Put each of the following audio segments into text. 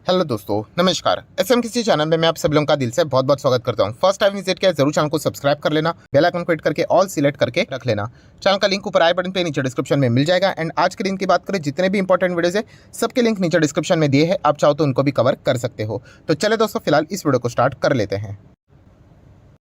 Hello दोस्तों, नमस्कार। SM किसी चैनल में मैं आप सब लोगों का दिल से बहुत बहुत स्वागत करता हूं। फर्स्ट टाइम विजिट किया जरूर चैनल को सब्सक्राइब कर लेना, बेल आइकन को हिट करके ऑल सिलेक्ट करके रख लेना। चैनल का लिंक ऊपर आई बटन पे नीचे डिस्क्रिप्शन में मिल जाएगा। एंड आज के दिन की बात करें, जितने भी इंपॉर्टेंट वीडियोस है सबके लिंक नीचे डिस्क्रिप्शन में दिए हैं, आप चाहो तो उनको भी कवर कर सकते हो। तो चले दोस्तों, फिलहाल इस वीडियो को स्टार्ट कर लेते हैं।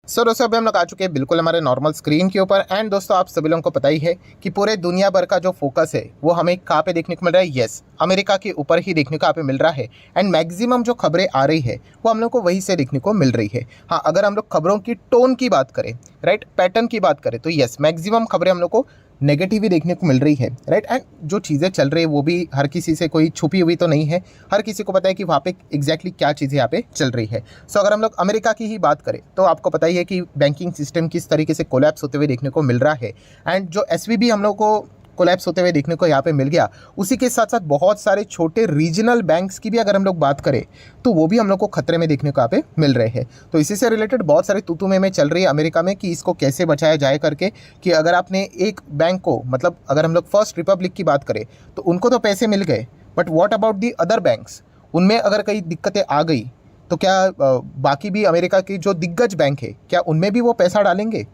दोस्तों अभी हम लोग आ चुके हैं बिल्कुल हमारे नॉर्मल स्क्रीन के ऊपर। एंड दोस्तों आप सभी लोगों को पता ही है कि पूरे दुनिया भर का जो फोकस है वो हमें कहाँ पे देखने को मिल रहा है। यस, अमेरिका के ऊपर ही देखने को यहाँ पे मिल रहा है। एंड मैक्सिमम जो खबरें आ रही है वो हम लोग को वहीं से देखने को मिल रही है। हाँ, अगर हम लोग खबरों की टोन की बात करें, राइट, पैटर्न की बात करें, तो यस, मैक्सिमम खबरें हम लोग को नेगेटिव ही देखने को मिल रही है, राइट। एंड जो चीज़ें चल रही है वो भी हर किसी से कोई छुपी हुई तो नहीं है, हर किसी को पता है कि वहाँ पे एग्जैक्टली क्या चीज़ें यहाँ पे चल रही है। सो अगर हम लोग अमेरिका की ही बात करें तो आपको पता ही है कि बैंकिंग सिस्टम किस तरीके से कोलैप्स होते हुए देखने को मिल रहा है। एंड जो एसवीबी हम लोग को कोलैप्स होते हुए देखने को यहाँ पे मिल गया, उसी के साथ साथ बहुत सारे छोटे रीजनल बैंक्स की भी अगर हम लोग बात करें तो वो भी हम लोग को खतरे में देखने को यहाँ पे मिल रहे हैं। तो इसी से रिलेटेड बहुत सारे तू में चल रही है अमेरिका में कि इसको कैसे बचाया जाए करके, कि अगर आपने एक बैंक को, मतलब अगर हम लोग फर्स्ट रिपब्लिक की बात करें तो उनको तो पैसे मिल गए, but what about the other banks, उनमें अगर कई दिक्कतें आ गई तो क्या बाकी भी अमेरिका की जो दिग्गज बैंक है क्या उनमें भी वो पैसा डालेंगे,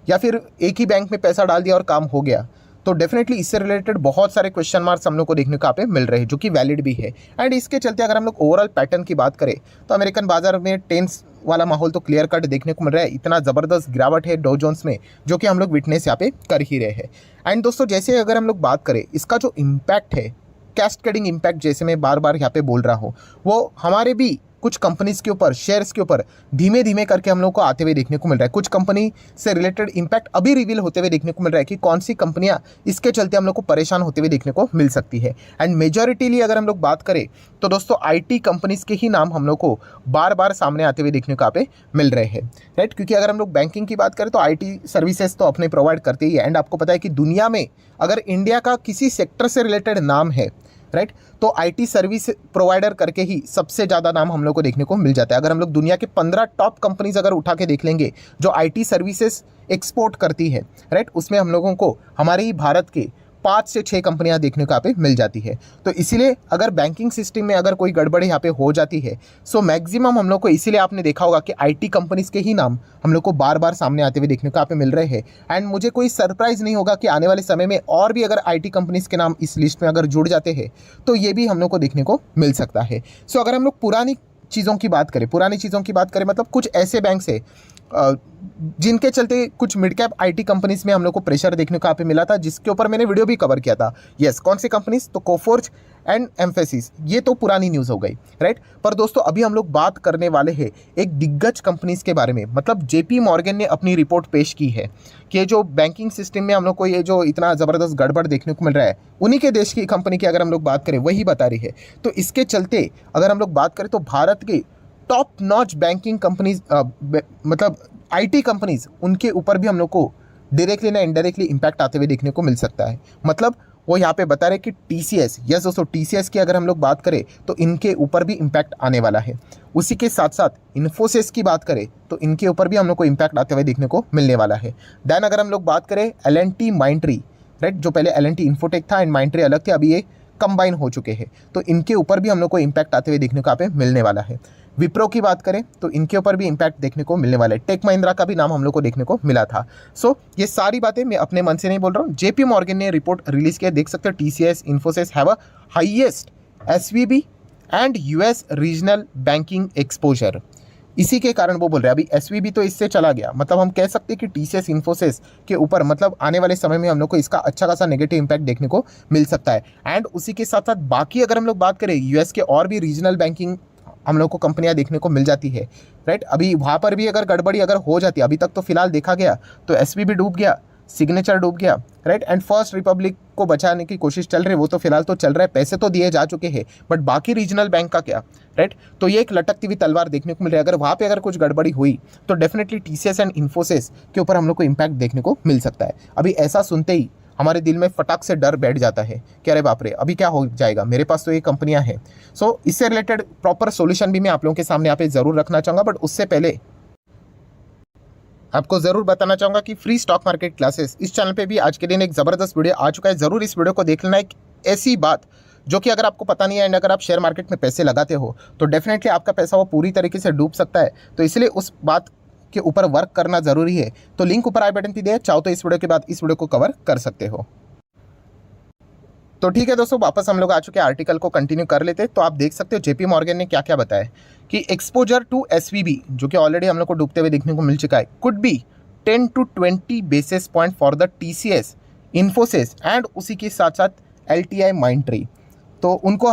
या फिर एक ही बैंक में पैसा डाल दिया और काम हो गया। तो डेफिनेटली इससे रिलेटेड बहुत सारे क्वेश्चन मार्क्स हम लोग को देखने को यहाँ पे मिल रहे हैं, जो कि वैलिड भी है। एंड इसके चलते अगर हम लोग ओवरऑल पैटर्न की बात करें तो अमेरिकन बाजार में टेंस वाला माहौल तो क्लियर कट देखने को मिल रहा है। इतना ज़बरदस्त गिरावट है डॉ जोन्स में, जो कि हम लोग विटनेस यहाँ पे कर ही रहे हैं। एंड दोस्तों जैसे अगर हम लोग बात करें, इसका जो इम्पैक्ट है, कैस्केडिंग इम्पैक्ट, जैसे मैं बार बार यहाँ पे बोल रहा हूँ, वो हमारे भी कुछ कंपनीज के ऊपर, शेयर्स के ऊपर धीमे धीमे करके हम लोग को आते हुए देखने को मिल रहा है। कुछ कंपनी से रिलेटेड इम्पैक्ट अभी रिवील होते हुए देखने को मिल रहा है कि कौन सी कंपनियां इसके चलते हम लोग को परेशान होते हुए देखने को मिल सकती है। एंड मेजॉरिटीली अगर हम लोग बात करें तो दोस्तों आईटी कंपनीज के ही नाम हम लोग को बार बार सामने आते हुए देखने को यहाँ पे मिल रहे हैं, राइट। क्योंकि अगर हम लोग बैंकिंग की बात करें तो आईटी सर्विसेज तो अपने प्रोवाइड करते ही है। एंड आपको पता है कि दुनिया में अगर इंडिया का किसी सेक्टर से रिलेटेड नाम है, राइट, तो आईटी सर्विस प्रोवाइडर करके ही सबसे ज़्यादा नाम हम लोग को देखने को मिल जाता है। अगर हम लोग दुनिया के 15 टॉप कंपनीज अगर उठा के देख लेंगे जो आईटी सर्विसेज एक्सपोर्ट करती है, राइट, उसमें हम लोगों को हमारे ही भारत के 5 से 6 कंपनियां देखने को यहाँ पे मिल जाती है। तो इसीलिए अगर बैंकिंग सिस्टम में अगर कोई गड़बड़ी यहाँ पे हो जाती है, सो मैक्सिमम हम लोग को, इसीलिए आपने देखा होगा कि आईटी कंपनीज के ही नाम हम लोग को बार बार सामने आते हुए देखने को यहाँ पे मिल रहे हैं। एंड मुझे कोई सरप्राइज नहीं होगा कि आने वाले समय में और भी अगर आईटी कंपनीज के नाम इस लिस्ट में अगर जुड़ जाते हैं तो ये भी हम लोग को देखने को मिल सकता है। सो अगर हम लोग पुरानी चीज़ों की बात करें, मतलब कुछ ऐसे बैंक्स है जिनके चलते कुछ मिड कैप आईटी कंपनीज में हम लोग को प्रेशर देखने को यहाँ पे मिला था, जिसके ऊपर मैंने वीडियो भी कवर किया था। यस, कौन सी कंपनीज? तो कोफोर्ज एंड एम्फेसिस। ये तो पुरानी न्यूज़ हो गई, राइट। पर दोस्तों अभी हम लोग बात करने वाले हैं एक दिग्गज कंपनीज के बारे में। मतलब जेपी मॉर्गन ने अपनी रिपोर्ट पेश की है कि जो बैंकिंग सिस्टम में हम लोग को ये जो इतना ज़बरदस्त गड़बड़ देखने को मिल रहा है, उन्हीं के देश की कंपनी की अगर हम लोग बात करें वही बता रही है। तो इसके चलते अगर हम लोग बात करें तो भारत के टॉप नॉच बैंकिंग कंपनीज, मतलब आईटी कंपनीज, उनके ऊपर भी हम लोग को डायरेक्टली ना इनडायरेक्टली इम्पैक्ट आते हुए देखने को मिल सकता है। मतलब वो यहाँ पे बता रहे कि टीसीएस, यस दोस्तों, टीसीएस की अगर हम लोग बात करें तो इनके ऊपर भी इम्पैक्ट आने वाला है। उसी के साथ साथ इन्फोसिस की बात करें तो इनके ऊपर भी हम लोग को इम्पैक्ट आते हुए देखने को मिलने वाला है। देन अगर हम लोग बात करें एल&टी माइंडट्री, राइट, जो पहले एल&टी इन्फोटेक था एंड माइंडट्री अलग थे, अभी ये कंबाइन हो चुके हैं, तो इनके ऊपर भी हम लोग को इम्पैक्ट आते हुए देखने को यहाँ पे मिलने वाला है। विप्रो की बात करें तो इनके ऊपर भी इम्पैक्ट देखने को मिलने वाला है। टेक महिंद्रा का भी नाम हम लोग को देखने को मिला था। सो ये सारी बातें मैं अपने मन से नहीं बोल रहा हूँ, जेपी मॉर्गन ने रिपोर्ट रिलीज किया, देख सकते हो। TCS, Infosys have a highest SVB and US regional banking exposure. इसी के कारण वो बोल रहे हैं, अभी एसवीबी तो इससे चला गया, मतलब हम कह सकते हैं कि टीसीएस, इन्फोसिस के ऊपर मतलब आने वाले समय में हम लोग को इसका अच्छा खासा नेगेटिव इंपैक्ट देखने को मिल सकता है। एंड उसी के साथ साथ बाकी अगर हम लोग बात करें यूएस के और भी रीजनल बैंकिंग हम लोग को कंपनियां देखने को मिल जाती है, राइट। अभी वहाँ पर भी अगर गड़बड़ी अगर हो जाती है, अभी तक तो फिलहाल देखा गया तो एसवीबी डूब गया, सिग्नेचर डूब गया, राइट। एंड फर्स्ट रिपब्लिक को बचाने की कोशिश चल रही है, वो तो फिलहाल तो चल रहा है, पैसे तो दिए जा चुके हैं, बट बाकी रीजनल बैंक का क्या, राइट। तो ये एक लटकती हुई तलवार देखने को मिल रही है। अगर वहाँ पे अगर कुछ गड़बड़ी हुई तो डेफिनेटली टीसीएस एंड इन्फोसिस के ऊपर हम लोग को इम्पैक्ट देखने को मिल सकता है। अभी ऐसा सुनते ही हमारे दिल में फटाक से डर बैठ जाता है कि अरे बाप रे, अभी क्या हो जाएगा, मेरे पास तो ये कंपनियां हैं। सो इससे रिलेटेड प्रॉपर सॉल्यूशन भी मैं आप लोगों के सामने यहाँ पे ज़रूर रखना चाहूँगा, बट उससे पहले आपको ज़रूर बताना चाहूँगा कि फ्री स्टॉक मार्केट क्लासेस इस चैनल पे भी आज के दिन एक ज़बरदस्त वीडियो आ चुका है। ज़रूर इस वीडियो को देख लेना। एक ऐसी बात जो कि अगर आपको पता नहीं है एंड अगर आप शेयर मार्केट में पैसे लगाते हो तो डेफिनेटली आपका पैसा वो पूरी तरीके से डूब सकता है। तो इसलिए उस बात के ऊपर वर्क करना ज़रूरी है। तो लिंक ऊपर आई बटन पे दिया है, चाहो तो इस वीडियो के बाद इस वीडियो को कवर कर सकते हो। तो ठीक है दोस्तों, वापस हम लोग आ चुके हैं, आर्टिकल को कंटिन्यू कर लेते हैं। तो आप देख सकते हो जेपी मॉर्गन ने क्या क्या बताया कि एक्सपोजर टू एसवीबी, जो कि ऑलरेडी हम लोग को डूबते हुए देखने को मिल चुका है, could be 10 to 20 basis point for the TCS, Infosys and उसी के साथ साथ एलटीआई माइंडट्री। तो उनको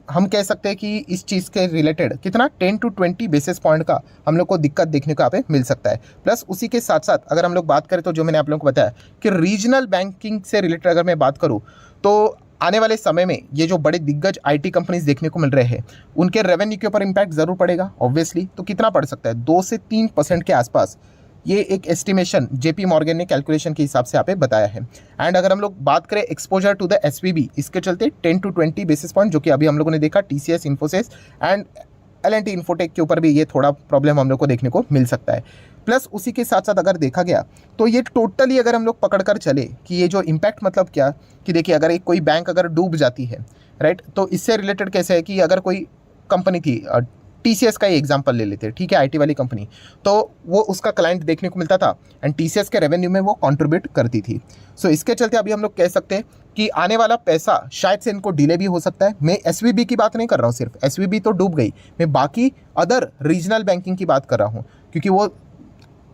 हम कह सकते हैं कि इस चीज़ के रिलेटेड कितना 10 to 20 बेसिस पॉइंट का हम लोग को दिक्कत देखने को यहाँ पे मिल सकता है। प्लस उसी के साथ साथ अगर हम लोग बात करें तो जो मैंने आप लोगों को बताया कि रीजनल बैंकिंग से रिलेटेड अगर मैं बात करूँ तो आने वाले समय में ये जो बड़े दिग्गज आईटी कंपनीज देखने को मिल रहे हैं उनके रेवेन्यू के ऊपर इम्पैक्ट ज़रूर पड़ेगा ऑब्वियसली। तो कितना पड़ सकता है, 2 से 3% के आसपास, ये एक एस्टिमेशन जेपी मॉर्गन ने कैलकुलेशन के हिसाब से यहाँ पे बताया है। एंड अगर हम लोग बात करें एक्सपोजर टू द एसवीबी, इसके चलते 10 to 20 बेसिस पॉइंट, जो कि अभी हम लोगों ने देखा TCS, Infosys and L&T infotech के ऊपर भी ये थोड़ा प्रॉब्लम हम लोग को देखने को मिल सकता है। प्लस उसी के साथ साथ अगर देखा गया तो ये टोटली अगर हम लोग पकड़ कर चले कि ये जो इम्पैक्ट मतलब क्या कि देखिए अगर एक कोई बैंक अगर डूब जाती है, राइट, तो इससे रिलेटेड कैसे है कि अगर कोई कंपनी थी, टीसीएस का ही एग्जांपल ले लेते हैं, ठीक है, आईटी वाली कंपनी, तो वो उसका क्लाइंट देखने को मिलता था एंड टीसीएस के रेवेन्यू में वो कंट्रीब्यूट करती थी। सो इसके चलते अभी हम लोग कह सकते हैं कि आने वाला पैसा शायद से इनको डिले भी हो सकता है। मैं एसवीबी की बात नहीं कर रहा हूँ, सिर्फ एसवीबी तो डूब गई, मैं बाकी अदर रीजनल बैंकिंग की बात कर रहा हूँ, क्योंकि वो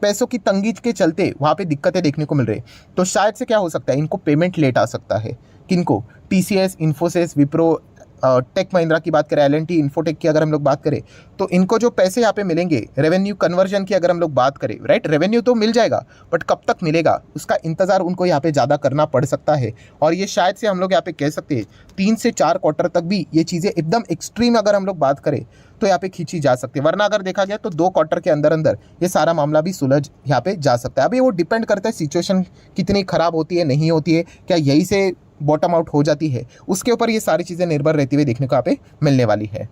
पैसों की तंगी के चलते वहाँ पे दिक्कतें देखने को मिल रही। तो शायद से क्या हो सकता है, इनको पेमेंट लेट आ सकता है। किनको? टीसीएस, इन्फोसिस, विप्रो, टेक महिंद्रा की बात करें, एल&टी इन्फोटेक की अगर हम लोग बात करें तो इनको जो पैसे यहाँ पे मिलेंगे रेवेन्यू कन्वर्जन की अगर हम लोग बात करें, राइट, रेवेन्यू तो मिल जाएगा बट कब तक मिलेगा उसका इंतजार उनको यहाँ पे ज़्यादा करना पड़ सकता है। और ये शायद से हम लोग यहाँ पे कह सकते हैं 3 से 4 क्वार्टर तक भी ये चीज़ें एकदम एक्सट्रीम अगर हम लोग बात करें तो यहाँ पे खींची जा सकती है। वरना अगर देखा गया तो 2 क्वार्टर के अंदर अंदर ये सारा मामला भी सुलझ यहाँ पे जा सकता है। अभी वो डिपेंड करता है सिचुएशन कितनी खराब होती है, नहीं होती है, क्या यही से बॉटम आउट हो जाती है, उसके ऊपर ये सारी चीज़ें निर्भर रहती हुई देखने को यहाँ पे मिलने वाली है।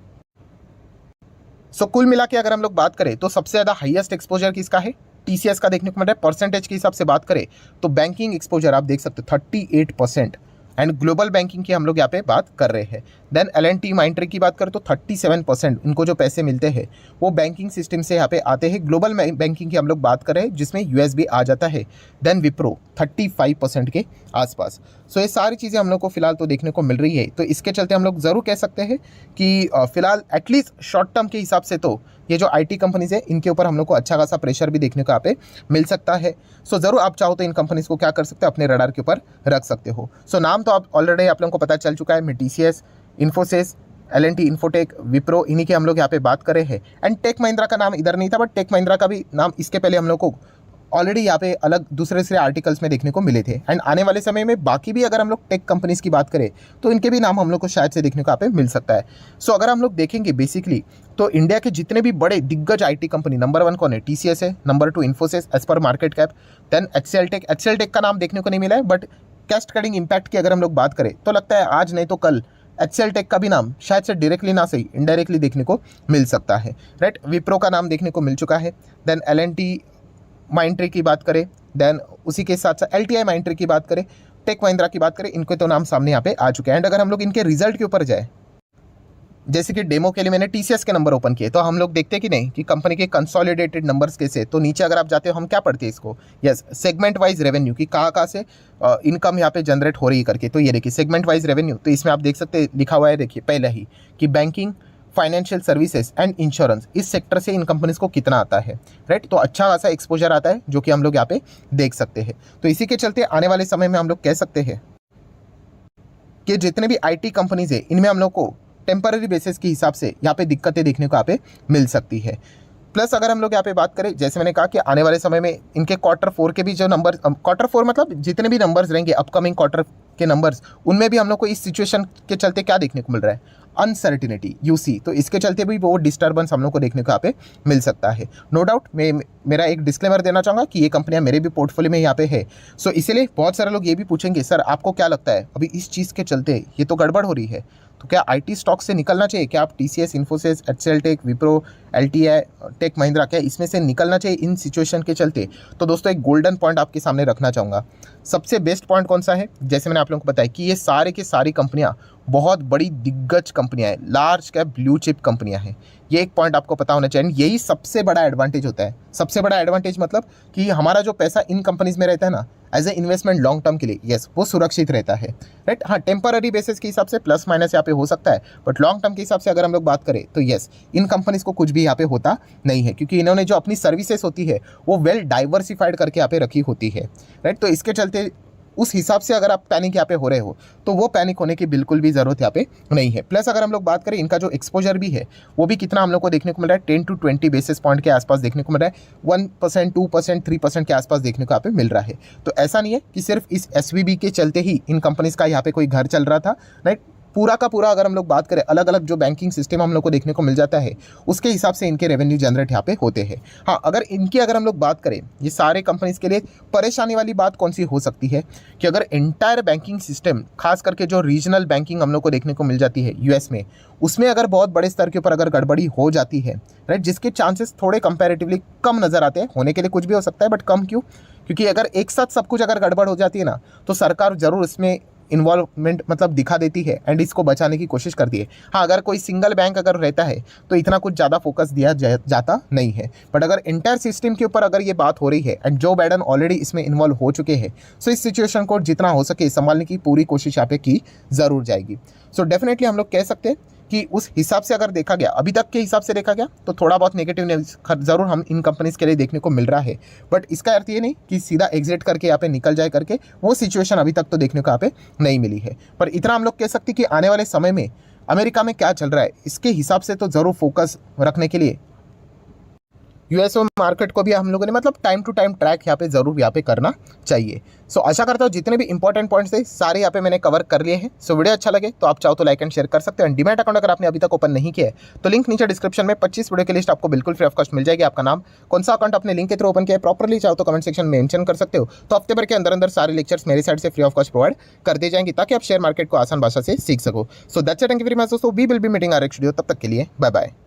सो कुल मिला के अगर हम लोग बात करें तो सबसे ज़्यादा हाईएस्ट एक्सपोजर किसका है, टीसीएस का देखने को मिल रहा है। परसेंटेज के हिसाब से बात करें तो बैंकिंग एक्सपोजर आप देख सकते हो 38% एंड ग्लोबल बैंकिंग की हम लोग यहाँ पे बात कर रहे हैं। देन एल&टी माइंडट्री की बात करें तो 37% इनको जो पैसे मिलते हैं वो बैंकिंग सिस्टम से यहाँ पे आते हैं। ग्लोबल बैंकिंग की हम लोग बात कर रहे हैं जिसमें यूएस भी आ जाता है। देन विप्रो 35% के आसपास। सो ये सारी चीज़ें हम लोग को फिलहाल तो देखने को मिल रही है। तो इसके चलते हम लोग ज़रूर कह सकते हैं कि फिलहाल एटलीस्ट शॉर्ट टर्म के हिसाब से तो ये जो आईटी कंपनीज है इनके ऊपर हम लोग को अच्छा खासा प्रेशर भी देखने को यहाँ पे मिल सकता है। सो ज़रूर आप चाहो तो इन कंपनीज को क्या कर सकते हो, अपने रडार के ऊपर रख सकते हो। सो नाम तो आप ऑलरेडी आप लोगों को पता चल चुका है, मैं TCS, Infosys, L&T infotech, Wipro, इन्हीं की हम लोग यहाँ पे बात कर रहे हैं। एंड टेक महिंद्रा का नाम इधर नहीं था बट टेक महिंद्रा का भी नाम इसके पहले हम लोग को ऑलरेडी यहाँ पे अलग दूसरे आर्टिकल्स में देखने को मिले थे। एंड आने वाले समय में बाकी भी अगर हम लोग टेक कंपनीज की बात करें तो इनके भी नाम हम लोग को शायद से देखने को यहाँ पे मिल सकता है। सो अगर हम लोग देखेंगे बेसिकली तो इंडिया के जितने भी बड़े दिग्गज आईटी कंपनी, नंबर 1 कौन है, टीसीएस है, number 2 Infosys as per market cap, then Excel tech का नाम देखने को नहीं मिला है बट कैश ट्रेडिंग इम्पैक्ट की अगर हम लोग बात करें तो लगता है आज नहीं तो कल एक्सेल टेक का भी नाम शायद से डायरेक्टली ना सही इनडायरेक्टली देखने को मिल सकता है, राइट। विप्रो का नाम देखने को मिल चुका है। देन एल&टी माइंडट्री की बात करें, देन उसी के साथ साथ एलटीआई माइंडट्री की बात करें, टेक महिंद्रा की बात करें, इनके तो नाम सामने यहाँ पे आ चुके हैं। एंड अगर हम लोग इनके रिजल्ट के ऊपर जाए, जैसे कि डेमो के लिए मैंने टीसीएस के नंबर ओपन किए तो हम लोग देखते कि नहीं कि कंपनी के कंसोलिडेटेड नंबर्स कैसे। तो नीचे अगर आप जाते हो हम क्या पढ़ते हैं इसको, यस, सेगमेंट वाइज रेवेन्यू की कहाँ से इनकम यहाँ पे जनरेट हो रही है करके। तो ये देखिए सेगमेंट वाइज रेवेन्यू, तो इसमें आप देख सकते हैं लिखा हुआ है, देखिए पहले ही कि banking, financial services and insurance, इस सेक्टर से इन कंपनीज को कितना आता है, राइट। तो अच्छा खासा एक्सपोजर आता है जो कि हम लोग यहाँ पे देख सकते हैं। तो इसी के चलते आने वाले समय में हम लोग कह सकते हैं कि जितने भी आईटी कंपनीज है इनमें हम लोग को टेम्पररी बेसिस के हिसाब से यहाँ पे दिक्कतें देखने को यहाँ पे मिल सकती है। प्लस अगर हम लोग यहाँ पे बात करें, जैसे मैंने कहा कि आने वाले समय में इनके Q4 के भी जो नंबर, Q4 मतलब जितने भी नंबर्स रहेंगे अपकमिंग क्वार्टर के नंबर्स, उनमें भी हम लोग को इस सिचुएशन के चलते क्या देखने को मिल रहा है, अनसर्टिनिटी यूसी। तो इसके चलते भी वो डिस्टर्बेंस हम लोग को देखने को यहाँ पे मिल सकता है। नो डाउट मैं मेरा एक डिस्क्लेमर देना चाहूँगा कि ये कंपनियाँ मेरे भी पोर्टफोलियो में यहाँ पे है। सो इसीलिए बहुत सारे लोग ये भी पूछेंगे सर आपको क्या लगता है अभी इस चीज़ के चलते ये तो गड़बड़ हो रही है, तो क्या आईटी स्टॉक से निकलना चाहिए? क्या आप TCS, Infosys, HCL tech, Wipro, LTI, tech Mahindra, क्या इसमें से निकलना चाहिए इन सिचुएशन के चलते? तो दोस्तों एक गोल्डन पॉइंट आपके सामने रखना चाहूँगा। सबसे बेस्ट पॉइंट कौन सा है? जैसे मैंने आप लोगों को बताया कि ये सारे की सारी कंपनियां बहुत बड़ी दिग्गज कंपनियां हैं, लार्ज कैप ब्लू चिप कंपनियां हैं। ये एक पॉइंट आपको पता होना चाहिए। यही सबसे बड़ा एडवांटेज होता है। सबसे बड़ा एडवांटेज मतलब कि हमारा जो पैसा इन कंपनीज में रहता है ना, as a investment long term के लिए, यस, वो सुरक्षित रहता है, राइट। हाँ, टेम्पररी बेसिस के हिसाब से प्लस माइनस यहाँ पे हो सकता है, बट लॉन्ग टर्म के हिसाब से अगर हम लोग बात करें तो यस, इन कंपनीज को कुछ भी यहाँ पे होता नहीं है, क्योंकि इन्होंने जो अपनी सर्विसेज होती है वो वेल डाइवर्सिफाइड करके यहाँ पे रखी होती है, राइट। तो इसके चलते उस हिसाब से अगर आप पैनिक यहाँ पे हो रहे हो तो वो पैनिक होने की बिल्कुल भी ज़रूरत यहाँ पे नहीं है। प्लस अगर हम लोग बात करें इनका जो एक्सपोजर भी है वो भी कितना हम लोग को देखने को मिल रहा है, 10 to 20 बेसिस पॉइंट के आसपास देखने को मिल रहा है, 1%, 2%, 3% के आसपास देखने को यहाँ पे मिल रहा है। तो ऐसा नहीं है कि सिर्फ इस एसवीबी के चलते ही इन कंपनीज का यहाँ पे कोई घर चल रहा था, राइट। पूरा का पूरा अगर हम लोग बात करें, अलग अलग जो बैंकिंग सिस्टम हम लोग को देखने को मिल जाता है उसके हिसाब से इनके रेवेन्यू जनरेट यहाँ पे होते हैं। हाँ, अगर हम लोग बात करें ये सारे कंपनीज के लिए परेशानी वाली बात कौन सी हो सकती है कि अगर एंटायर बैंकिंग सिस्टम, खास करके जो रीजनल बैंकिंग हम लोग को देखने को मिल जाती है यूएस में, उसमें अगर बहुत बड़े स्तर के ऊपर अगर गड़बड़ी हो जाती है, राइट, जिसके चांसेस थोड़े कंपैरेटिवली कम नजर आते हैं, होने के लिए कुछ भी हो सकता है बट कम क्यों? क्योंकि अगर एक साथ सब कुछ अगर गड़बड़ हो जाती है ना तो सरकार जरूर इसमें इन्वॉल्वमेंट मतलब दिखा देती है एंड इसको बचाने की कोशिश करती है। हाँ, अगर कोई सिंगल बैंक अगर रहता है तो इतना कुछ ज़्यादा फोकस दिया जाता नहीं है, बट अगर एंटायर सिस्टम के ऊपर अगर ये बात हो रही है एंड जो बाइडेन ऑलरेडी इसमें इन्वॉल्व हो चुके हैं, सो इस सिचुएशन को जितना हो सके संभालने की पूरी कोशिश यहाँ पे की ज़रूर जाएगी। सो डेफिनेटली हम लोग कह सकते हैं कि उस हिसाब से अगर देखा गया, अभी तक के हिसाब से देखा गया, तो थोड़ा बहुत नेगेटिव न्यूज़ ज़रूर हम इन कंपनीज के लिए देखने को मिल रहा है, बट इसका अर्थ ये नहीं कि सीधा एग्जिट करके यहाँ पे निकल जाए करके, वो सिचुएशन अभी तक तो देखने को यहाँ पे नहीं मिली है। पर इतना हम लोग कह सकते हैं कि आने वाले समय में अमेरिका में क्या चल रहा है इसके हिसाब से तो ज़रूर फोकस रखने के लिए यूएसओ मार्केट को भी हम लोगों ने मतलब टाइम टू टाइम ट्रैक यहाँ पे ज़रूर यहाँ पे करना चाहिए। सो आशा करता हूँ जितने भी इंपॉर्टेंट पॉइंट्स थे सारे यहाँ पे मैंने कवर कर लिए हैं। सो वीडियो अच्छा लगे तो आप चाहो तो लाइक एंड शेयर कर सकते हैं। डीमैट अकाउंट अगर आपने अभी तक ओपन नहीं किया है तो लिंक नीचे डिस्क्रिप्शन में 25 वीडियो की लिस्ट आपको बिल्कुल फ्री ऑफ कॉस्ट मिल जाएगी। आपका नाम, कौन सा अकाउंट अपने लिंक के थ्रू ओपन किया है, प्रॉपरली चाहो तो कमेंट सेक्शन में मेंशन कर सकते हो। तो हफ्ते भर के अंदर अंदर सारे लेक्चर्स मेरे साइड से फ्री ऑफ कॉस्ट प्रोवाइड कर दी जाएंगी ताकि आप शेयर मार्केट को आसान भाषा से सीख सको। So that's it, thank you very much दोस्तों, we will be meeting our next video. तब तक के लिए बाय बाय।